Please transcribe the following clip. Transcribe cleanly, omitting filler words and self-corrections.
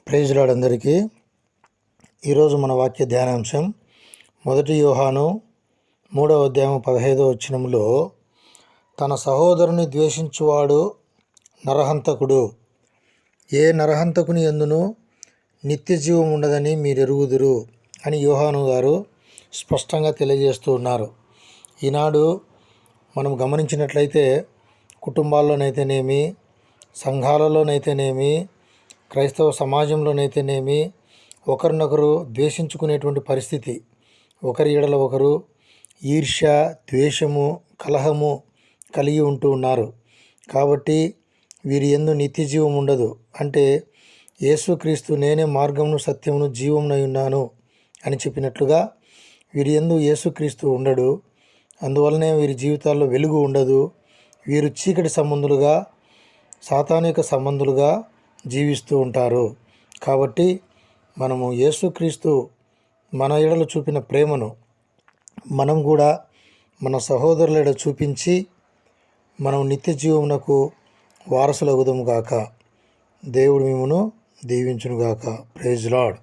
Praise lord అందరికీ. ఈరోజు మన వాక్య ధ్యానాంశం 1 యోహాను 3వ అధ్యాయం 15వ వచనంలో, తన సహోదరుని ద్వేషించువాడు నరహంతకుడు, ఏ నరహంతకుని యందును నిత్య జీవం ఉండదని మీరెరుగుదురు అని యోహాను గారు స్పష్టంగా తెలియజేస్తూ ఉన్నారు. ఈనాడు మనం గమనించినట్లయితే కుటుంబాల్లోనైతేనేమి, సంఘాలలోనైతేనేమి, క్రైస్తవ సమాజంలోనైతేనేమి ఒకరినొకరు ద్వేషించుకునేటువంటి పరిస్థితి, ఒకరి ఎడల ఒకరు ఈర్ష్య, ద్వేషము, కలహము కలిగి ఉంటూ ఉన్నారు. కాబట్టి వీరి యందు నిత్య జీవం ఉండదు. అంటే యేసుక్రీస్తు నేనే మార్గమును, సత్యమును, జీవమునై ఉన్నాను అని చెప్పినట్లుగా వీరి యందు యేసుక్రీస్తు ఉండడు. అందువలనే వీరి జీవితాల్లో వెలుగు ఉండదు. వీరు చీకటి సంబంధులుగా, సాతానిక సంబంధులుగా జీవిస్తూ ఉంటారు. కాబట్టి మనము యేసుక్రీస్తు మన ఎడల చూపిన ప్రేమను మనం కూడా మన సహోదరుల ఎడల చూపించి మనం నిత్య జీవమునకు వారసులగుదుము గాక. దేవుడు మిమ్మును దీవించును గాక. Praise lord.